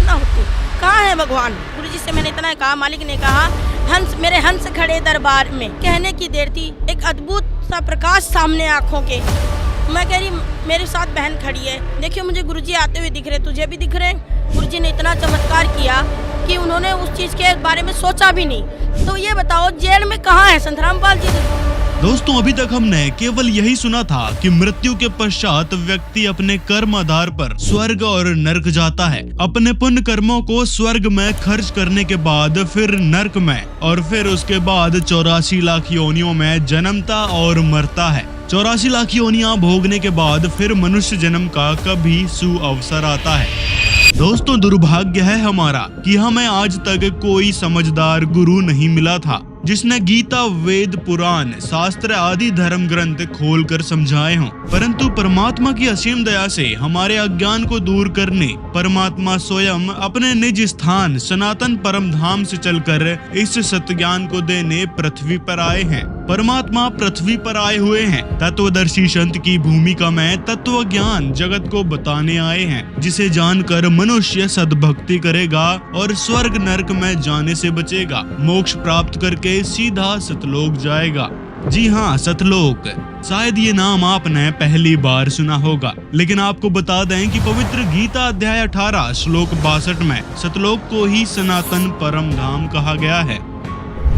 ना होती। कहाँ है भगवान? गुरुजी से मैंने इतना कहा, मालिक ने कहा हंस, मेरे हंस खड़े दरबार में। कहने की देर थी, एक अद्भुत सा प्रकाश सामने आंखों के। मैं कह रही मेरे साथ बहन खड़ी है, देखियो मुझे गुरुजी आते हुए दिख रहे, तुझे भी दिख रहे हैं। गुरुजी ने इतना चमत्कार किया कि उन्होंने उस चीज के बारे में सोचा भी नहीं। तो ये बताओ जेल में कहाँ है संत रामपाल जी? दोस्तों, अभी तक हमने केवल यही सुना था कि मृत्यु के पश्चात व्यक्ति अपने कर्म आधार पर स्वर्ग और नरक जाता है। अपने पुण्य कर्मों को स्वर्ग में खर्च करने के बाद फिर नरक में, और फिर उसके बाद 84 लाख योनियों में जन्मता और मरता है। 84 लाख योनियां भोगने के बाद फिर मनुष्य जन्म का कभी सुअवसर आता है। दोस्तों, दुर्भाग्य है हमारा कि हमें आज तक कोई समझदार गुरु नहीं मिला था जिसने गीता, वेद, पुराण, शास्त्र आदि धर्म ग्रंथ खोलकर समझाए हों। परंतु परमात्मा की असीम दया से हमारे अज्ञान को दूर करने परमात्मा स्वयं अपने निज स्थान सनातन परम धाम से चलकर इस सत्य ज्ञान को देने पृथ्वी पर आए हैं। परमात्मा पृथ्वी पर आए हुए हैं। तत्वदर्शी संत की भूमिका में तत्व ज्ञान जगत को बताने आए हैं, जिसे जानकर मनुष्य सद्भक्ति करेगा और स्वर्ग नरक में जाने से बचेगा। मोक्ष प्राप्त करके सीधा सतलोक जाएगा। जी हाँ, सतलोक। शायद ये नाम आपने पहली बार सुना होगा, लेकिन आपको बता दें कि पवित्र गीता अध्याय 18 श्लोक 62 में सतलोक को ही सनातन परम धाम कहा गया है।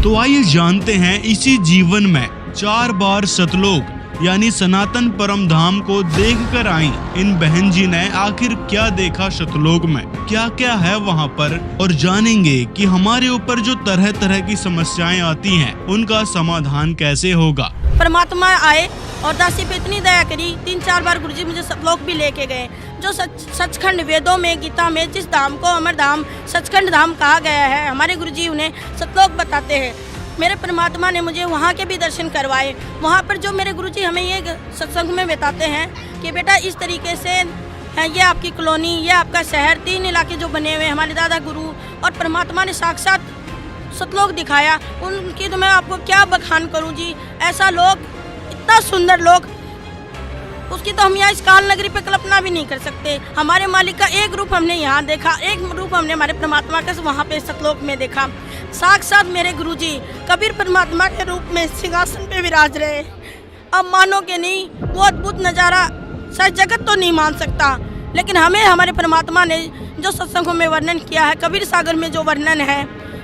तो आइए जानते हैं इसी जीवन में 4 बार सतलोक यानी सनातन परम धाम को देख कर आई इन बहन जी ने आखिर क्या देखा सतलोक में, क्या क्या है वहाँ पर, और जानेंगे कि हमारे ऊपर जो तरह तरह की समस्याएं आती हैं उनका समाधान कैसे होगा। परमात्मा आए और दासी पे इतनी दया करी, 3-4 बार गुरुजी मुझे सतलोक भी लेके गए। जो सचखंड वेदों में, गीता में जिस धाम को अमर धाम, सचखंड धाम कहा गया है, हमारे गुरुजी उन्हें सतलोक बताते हैं। मेरे परमात्मा ने मुझे वहाँ के भी दर्शन करवाए। वहाँ पर जो मेरे गुरुजी हमें ये सत्संग में बताते हैं कि बेटा इस तरीके से है, ये आपकी कॉलोनी, ये आपका शहर, 3 इलाके जो बने हुए हमारे दादा गुरु और परमात्मा ने साक्षात सतलोक दिखाया। उनकी तो मैं आपको क्या बखान करूँ जी। ऐसा लोग, इतना सुंदर लोग, उसकी तो हम यहाँ इस काल नगरी पे कल्पना भी नहीं कर सकते। हमारे मालिक का एक रूप हमने यहाँ देखा, एक रूप हमने हमारे परमात्मा का वहाँ पे सतलोक में देखा। साक्षात मेरे गुरुजी कबीर परमात्मा के रूप में सिंहासन पे विराज रहे। अब मानोगे नहीं, वो अद्भुत नज़ारा शायद जगत तो नहीं मान सकता, लेकिन हमें हमारे परमात्मा ने जो सत्संगों में वर्णन किया है, कबीर सागर में जो वर्णन है,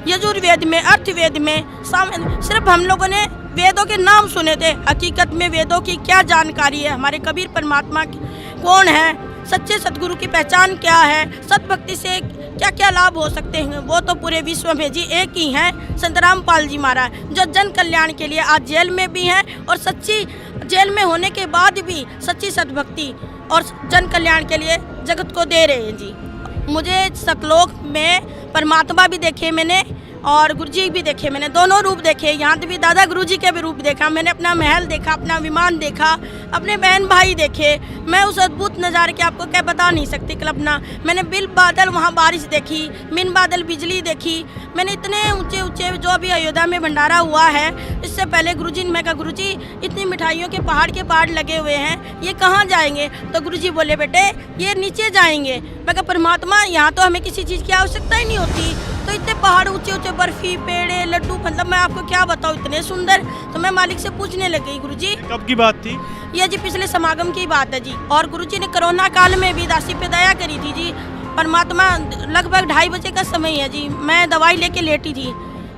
यजुर्वेद में, अर्थवेद में, सिर्फ हम लोगों ने वेदों के नाम सुने थे। हकीकत में वेदों की क्या जानकारी है, हमारे कबीर परमात्मा कौन है, सच्चे सतगुरु की पहचान क्या है, सतभक्ति से क्या क्या लाभ हो सकते हैं, वो तो पूरे विश्व में जी एक ही हैं, संत रामपाल जी महाराज, जो जन कल्याण के लिए आज जेल में भी हैं और सच्ची जेल में होने के बाद भी सच्ची सतभक्ति और जन कल्याण के लिए जगत को दे रहे हैं जी। मुझे सतलोक में परमात्मा भी देखे मैंने और गुरुजी भी देखे मैंने, दोनों रूप देखे। यहाँ भी दादा गुरुजी के भी रूप देखा मैंने, अपना महल देखा, अपना विमान देखा, अपने बहन भाई देखे। मैं उस अद्भुत नज़ारे के आपको क्या बता नहीं सकती कल्पना। मैंने बिल बादल वहाँ बारिश देखी, मिन बादल बिजली देखी। मैंने इतने ऊंचे ऊंचे जो अभी अयोध्या में भंडारा हुआ है, इससे पहले गुरुजी ने, मैं कहा गुरुजी इतनी मिठाइयों के पहाड़ लगे हुए हैं, ये कहाँ जाएंगे? तो गुरुजी बोले बेटे ये नीचे जाएंगे। मैं कहा परमात्मा यहाँ तो हमें किसी चीज़ की आवश्यकता ही नहीं होती, तो इतने पहाड़ ऊंचे ऊंचे, बर्फी, पेड़े, लड्डू, मतलब मैं आपको क्या बताऊँ, इतने सुंदर। तो मैं मालिक से पूछने लग गई गुरुजी कब की बात थी ये? जी पिछले समागम की बात है जी। और गुरुजी ने कोरोना काल में भी दासी पे दया करी थी जी। परमात्मा लगभग 2:30 बजे का समय है जी, मैं दवाई लेके लेटी थी,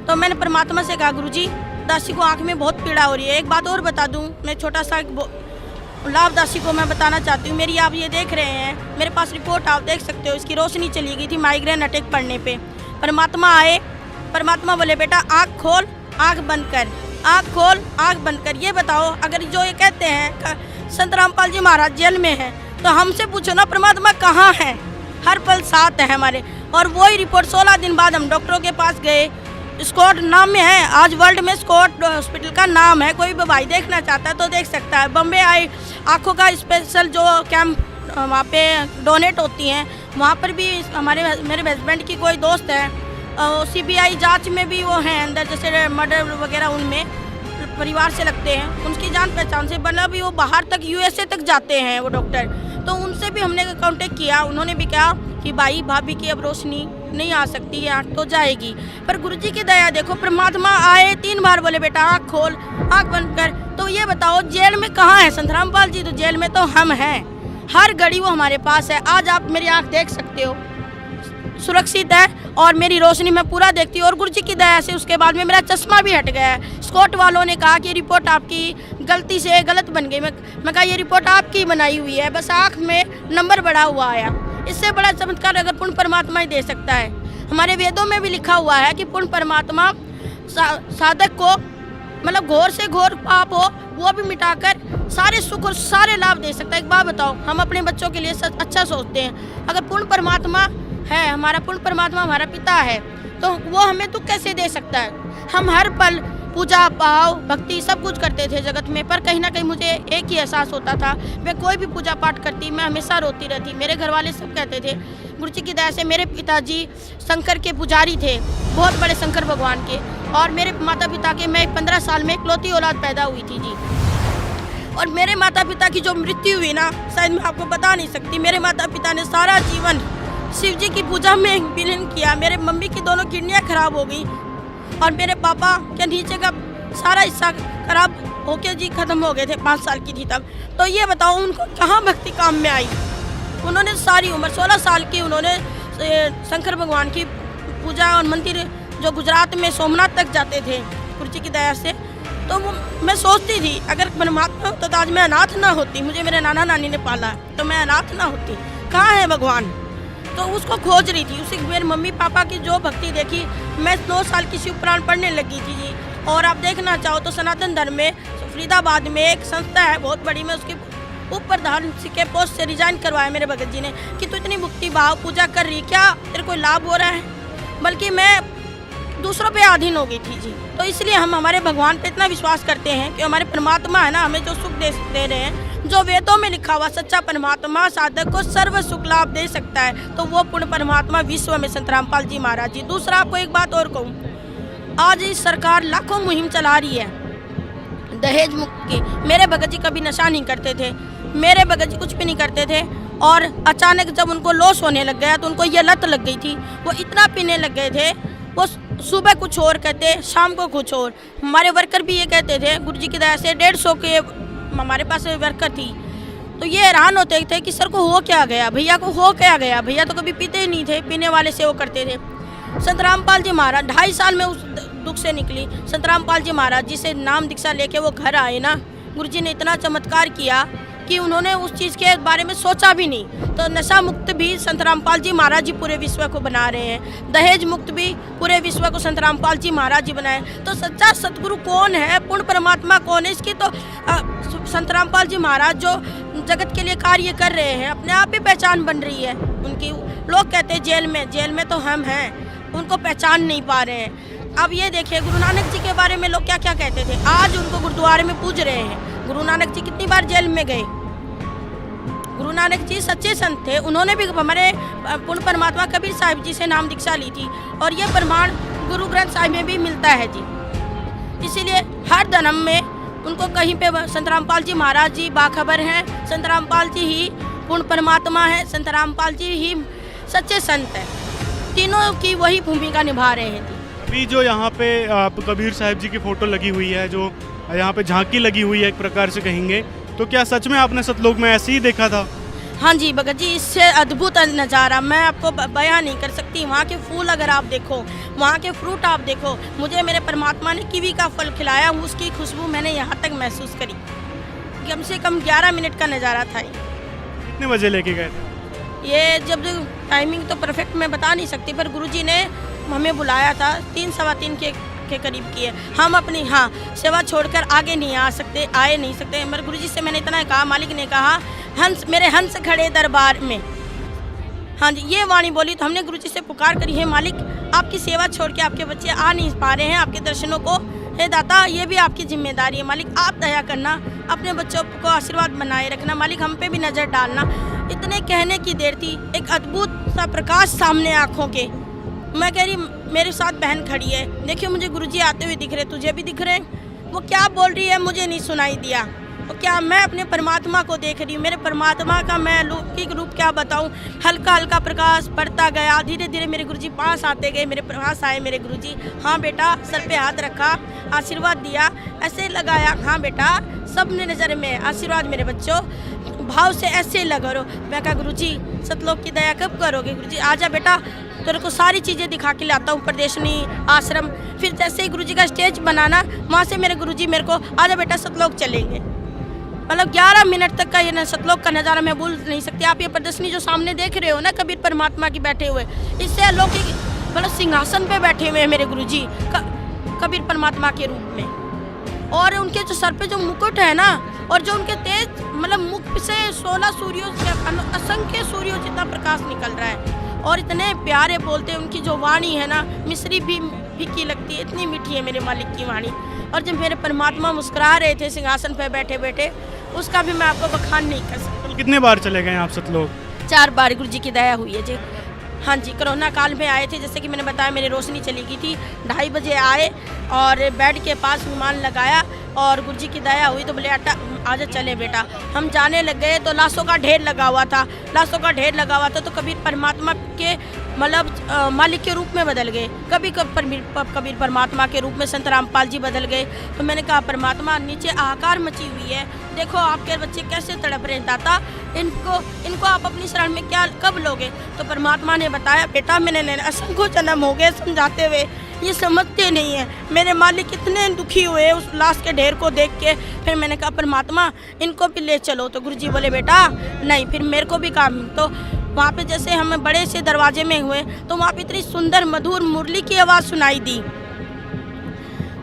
तो मैंने परमात्मा से कहा गुरुजी दासी को आँख में बहुत पीड़ा हो रही है। एक बात और बता दूँ, मैं छोटा सा लाभ दासी को मैं बताना चाहती हूँ। मेरी आप ये देख रहे हैं, मेरे पास रिपोर्ट आप देख सकते हो, इसकी रोशनी चली गई थी माइग्रेन अटैक पड़ने पे। परमात्मा आए, परमात्मा बोले बेटा आँख खोल, आँख बंद कर, आँख खोल, आँख बंद कर। ये बताओ, अगर जो ये कहते हैं संत रामपाल जी महाराज जेल में है, तो हमसे पूछो ना परमात्मा कहाँ है? हर पल साथ है हमारे। और वही रिपोर्ट 16 दिन बाद हम डॉक्टरों के पास गए, स्कॉट नाम में है, आज वर्ल्ड में स्कॉट हॉस्पिटल का नाम है। कोई भी भाई देखना चाहता है तो देख सकता है। बम्बे आई आँखों का स्पेशल जो कैंप वहाँ पे डोनेट होती हैं, वहाँ पर भी मेरे हस्बैंड की कोई दोस्त है, CBI जांच में भी वो हैं अंदर, जैसे मर्डर वगैरह उनमें परिवार से लगते हैं, उनकी जान पहचान से बना भी वो बाहर तक USA तक जाते हैं वो डॉक्टर। तो उनसे भी हमने कांटेक्ट किया, उन्होंने भी कहा कि कि भाई भाभी की अब रोशनी नहीं आ सकती है, आँख तो जाएगी। पर गुरुजी की दया देखो, परमात्मा आए 3 बार बोले बेटा आँख खोल, आँख बंद कर। तो ये बताओ जेल में कहाँ है संत रामपाल जी? तो जेल में तो हम हैं, हर घड़ी वो हमारे पास है। आज आप मेरी आँख देख सकते हो, सुरक्षित है और मेरी रोशनी मैं पूरा देखती हूँ। और गुरुजी की दया से उसके बाद में मेरा चश्मा भी हट गया है। स्कॉट वालों ने कहा कि रिपोर्ट आपकी गलती से गलत बन गई। मैं कहा ये रिपोर्ट आपकी बनाई हुई है, बस आँख में नंबर बढ़ा हुआ आया। इससे बड़ा चमत्कार अगर पूर्ण परमात्मा ही दे सकता है। हमारे वेदों में भी लिखा हुआ है कि पूर्ण परमात्मा साधक को मतलब घोर से घोर पाप हो वो भी मिटाकर सारे सुख और सारे लाभ दे सकता है। एक बात बताओ, हम अपने बच्चों के लिए अच्छा सोचते हैं, अगर पूर्ण परमात्मा है, हमारा पूर्ण परमात्मा हमारा पिता है, तो वो हमें दुख कैसे दे सकता है? हम हर पल पूजा भाव भक्ति सब कुछ करते थे जगत में, पर कहीं ना कहीं मुझे एक ही एहसास होता था, मैं कोई भी पूजा पाठ करती मैं हमेशा रोती रहती। मेरे घर वाले सब कहते थे, गुरुजी की दया से मेरे पिताजी शंकर के पुजारी थे, बहुत बड़े शंकर भगवान के, और मेरे माता पिता के मैं 15 साल में इकलौती औलाद पैदा हुई थी जी। और मेरे माता पिता की जो मृत्यु हुई ना, शायद मैं आपको बता नहीं सकती। मेरे माता पिता ने सारा जीवन शिव जी की पूजा में विलीन किया। मेरे मम्मी की दोनों किडनियाँ खराब हो गई और मेरे पापा के नीचे का सारा हिस्सा खराब होके जी खत्म हो गए थे, 5 साल की थी तब। तो ये बताओ उनको कहाँ भक्ति काम में आई? उन्होंने सारी उम्र 16 साल की उन्होंने शंकर भगवान की पूजा और मंदिर जो गुजरात में सोमनाथ तक जाते थे गुरुजी की दया से। तो वो मैं सोचती थी अगर परमात्मा होता तो आज मैं अनाथ ना होती, मुझे मेरे नाना नानी ने पाला तो मैं अनाथ ना होती। कहाँ है भगवान? तो उसको खोज रही थी। उसी मेरे मम्मी पापा की जो भक्ति देखी, मैं 9 साल की शिव पुराण पढ़ने लगी थी जी। और आप देखना चाहो तो सनातन धर्म में फरीदाबाद में एक संस्था है बहुत बड़ी, मैं उसके उप प्रधान के पोस्ट से रिजाइन करवाया मेरे भगत जी ने कि तू इतनी भक्ति भाव पूजा कर रही, क्या तेरे को लाभ हो रहा है? बल्कि मैं दूसरों पे अधीन हो गई थी जी। तो इसलिए हम हमारे भगवान पे इतना विश्वास करते हैं कि हमारे परमात्मा है ना, हमें जो सुख दे रहे हैं, जो वेदों में लिखा हुआ सच्चा परमात्मा साधक को सर्व सुख लाभ दे सकता है, तो वो पूर्ण परमात्मा विश्व में संत रामपाल जी महाराज जी। दूसरा आपको एक बात और कहूँ, आज इस सरकार लाखों मुहिम चला रही है दहेज मुक्त की। मेरे भगत जी कभी नशा नहीं करते थे, मेरे भगत जी कुछ भी नहीं करते थे, और अचानक जब उनको लॉस होने लग गया तो उनको ये लत लग गई थी। वो इतना पीने लग गए थे, वो सुबह कुछ और कहते, शाम को कुछ और। हमारे वर्कर भी ये कहते थे, गुरुजी की दया से 150 के हमारे पास वर्कर थी, तो ये हैरान होते थे कि सर को हो क्या गया, भैया को हो क्या गया, भैया तो कभी पीते ही नहीं थे, पीने वाले से वो करते थे। संत रामपाल जी महाराज 2.5 साल में उस दुख से निकली। संत रामपाल जी महाराज जी से नाम दीक्षा लेके वो घर आए ना, गुरुजी ने इतना चमत्कार किया कि उन्होंने उस चीज़ के बारे में सोचा भी नहीं। तो नशा मुक्त भी संत रामपाल जी महाराज जी पूरे विश्व को बना रहे हैं, दहेज मुक्त भी पूरे विश्व को संत रामपाल जी महाराज जी बनाए। तो सच्चा सतगुरु कौन है, पूर्ण परमात्मा कौन है, इसकी तो संत रामपाल जी महाराज जो जगत के लिए कार्य कर रहे हैं, अपने आप ही पहचान बन रही है उनकी। लोग कहते हैं जेल में तो हम हैं, उनको पहचान नहीं पा रहे हैं। अब ये देखिए गुरु नानक जी के बारे में लोग क्या क्या कहते थे, आज उनको गुरुद्वारे में पूज रहे हैं। गुरु नानक जी कितनी बार जेल में गए? गुरु नानक जी सच्चे संत थे, उन्होंने भी हमारे पूर्ण परमात्मा कबीर साहिब जी से नाम दीक्षा ली थी, और ये प्रमाण गुरु ग्रंथ साहिब में भी मिलता है जी। इसीलिए हर धर्म में उनको कहीं पे संत रामपाल जी महाराज जी बाखबर हैं, संत रामपाल जी ही पूर्ण परमात्मा है, संत रामपाल जी ही सच्चे संत हैं, तीनों की वही भूमिका निभा रहे हैं जी। अभी जो यहाँ पे कबीर साहिब जी की फ़ोटो लगी हुई है, जो यहाँ पे झांकी लगी हुई है एक प्रकार से कहेंगे, तो क्या सच में आपने सतलोक में ऐसे ही देखा था? हाँ जी भगत जी, इससे अद्भुत नज़ारा मैं आपको बयां नहीं कर सकती। वहाँ के फूल अगर आप देखो, वहाँ के फ्रूट आप देखो, मुझे मेरे परमात्मा ने कीवी का फल खिलाया, उसकी खुशबू मैंने यहाँ तक महसूस करी। कम से कम 11 मिनट का नज़ारा था। कितने बजे लेके गए थे? ये जब टाइमिंग तो परफेक्ट मैं बता नहीं सकती, पर गुरुजी ने हमें बुलाया था 3 सवा 3 के करीब किए। हम अपनी सेवा छोड़कर आगे नहीं आए नहीं सकते। मगर गुरुजी से मैंने इतना कहा, मालिक ने कहा हंस मेरे हंस खड़े दरबार में, हाँ जी ये वाणी बोली। तो हमने गुरुजी से पुकार करी, है मालिक आपकी सेवा छोड़ के आपके बच्चे आ नहीं पा रहे हैं आपके दर्शनों को, हे दाता ये भी आपकी जिम्मेदारी है। मालिक आप दया करना, अपने बच्चों को आशीर्वाद बनाए रखना, मालिक हम पे भी नज़र डालना। इतने कहने की देर थी, एक अद्भुत सा प्रकाश सामने आँखों के। मैं कह रही मेरे साथ बहन खड़ी है, देखिए मुझे गुरुजी आते हुए दिख रहे, तुझे भी दिख रहे हैं? वो क्या बोल रही है मुझे नहीं सुनाई दिया, और क्या मैं अपने परमात्मा को देख रही हूँ। मेरे परमात्मा का मैं लौकिक रूप क्या बताऊँ। हल्का हल्का प्रकाश बढ़ता गया, धीरे धीरे मेरे गुरुजी पास आते गए। मेरे पास आए मेरे गुरुजी, हाँ बेटा, सर पे हाथ रखा, आशीर्वाद दिया, ऐसे लगाया, हाँ बेटा, सबने नज़र में आशीर्वाद मेरे बच्चों, भाव से ऐसे लगा रहो। मैं कहा गुरुजी सतलोक की दया कब करोगे। गुरुजी आजा बेटा, तेरे को सारी चीज़ें दिखा के लाता हूँ, प्रदर्शनी, आश्रम। फिर जैसे ही गुरुजी का स्टेज बनाना, वहाँ से मेरे गुरुजी मेरे को आजा बेटा सतलोक चलेंगे। मतलब 11 मिनट तक का ये सतलोक का नज़ारा मैं भूल नहीं सकती। आप ये प्रदर्शनी जो सामने देख रहे हो ना, कबीर परमात्मा की बैठे हुए, इससे अलौकिक मतलब सिंहासन पे बैठे हुए हैं मेरे गुरुजी कबीर परमात्मा के रूप में। और उनके जो सर पे जो मुकुट है ना, और जो उनके तेज मतलब मुख से 16 सूर्यों से असंख्य सूर्यों जितना प्रकाश निकल रहा है। और इतने प्यारे बोलते हैं, उनकी जो वाणी है ना, मिश्री भी फीकी लगती है, इतनी मीठी है मेरे मालिक की वाणी। और जब मेरे परमात्मा मुस्कुरा रहे थे सिंहासन पे बैठे बैठे, उसका भी मैं आपको बखान नहीं कर सकती। कितने बार चले गए आप सतलोक? 4 बार गुरुजी की दया हुई है जी। हाँ जी, कोरोना काल में आए थे, जैसे कि मैंने बताया मेरी रोशनी चली गई थी। 2:30 बजे आए और बेड के पास विमान लगाया और गुरुजी की दया हुई तो बोले आजा चले बेटा। हम जाने लग गए तो लाशों का ढेर लगा हुआ था, तो कबीर परमात्मा के मतलब मालिक के रूप में बदल गए। कभी कबीर परमात्मा के रूप में संत रामपाल जी बदल गए। तो मैंने कहा परमात्मा नीचे हाहाकार मची हुई है, देखो आपके बच्चे कैसे तड़प रहे हैं दाता, इनको आप अपनी शरण में क्या कब लोगे। तो परमात्मा ने बताया बेटा मैंने असंख्य जन्म हो गए समझाते हुए, ये समझते नहीं है। मेरे मालिक इतने दुखी हुए उस लाश के ढेर को देख के। फिर मैंने कहा परमात्मा इनको भी ले चलो। तो गुरुजी बोले बेटा नहीं, फिर मेरे को भी काम। तो वहाँ पे जैसे हम बड़े से दरवाजे में हुए तो वहाँ पे इतनी सुंदर मधुर मुरली की आवाज़ सुनाई दी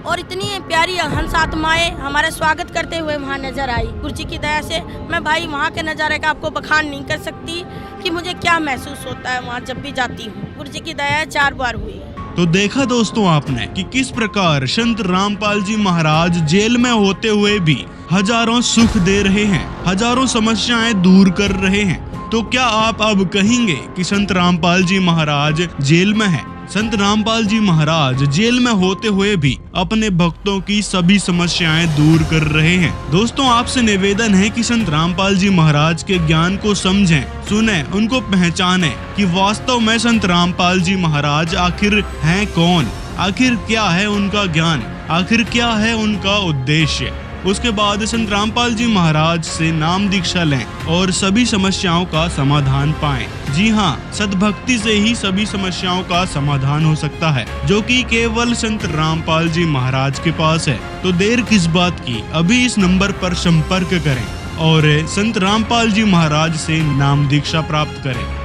और इतनी प्यारी हंस आत्माएं हमारा स्वागत करते हुए वहाँ नजर आई। गुरुजी की दया से मैं भाई वहाँ के नज़ारे का आपको बखान नहीं कर सकती कि मुझे क्या महसूस होता है वहाँ जब भी जाती हूँ। गुरुजी की दया 4 बार हुई है। तो देखा दोस्तों आपने कि किस प्रकार संत रामपाल जी महाराज जेल में होते हुए भी हजारों सुख दे रहे हैं, हजारों समस्याएं दूर कर रहे हैं। तो क्या आप अब कहेंगे कि संत रामपाल जी महाराज जेल में हैं? संत रामपाल जी महाराज जेल में होते हुए भी अपने भक्तों की सभी समस्याएं दूर कर रहे हैं। दोस्तों आपसे निवेदन है कि संत रामपाल जी महाराज के ज्ञान को समझें, सुनें, उनको पहचानें कि वास्तव में संत रामपाल जी महाराज आखिर हैं कौन, आखिर क्या है उनका ज्ञान, आखिर क्या है उनका उद्देश्य। उसके बाद संत रामपाल जी महाराज से नाम दीक्षा लें और सभी समस्याओं का समाधान पाएं। जी हाँ, सद्भक्ति से ही सभी समस्याओं का समाधान हो सकता है, जो कि केवल संत रामपाल जी महाराज के पास है। तो देर किस बात की, अभी इस नंबर पर संपर्क करें और संत रामपाल जी महाराज से नाम दीक्षा प्राप्त करें।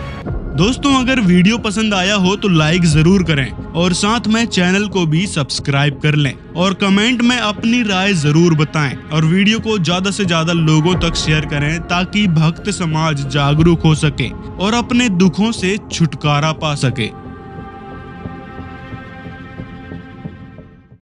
दोस्तों अगर वीडियो पसंद आया हो तो लाइक जरूर करें और साथ में चैनल को भी सब्सक्राइब कर लें और कमेंट में अपनी राय जरूर बताएं और वीडियो को ज्यादा से ज्यादा लोगों तक शेयर करें ताकि भक्त समाज जागरूक हो सके और अपने दुखों से छुटकारा पा सके।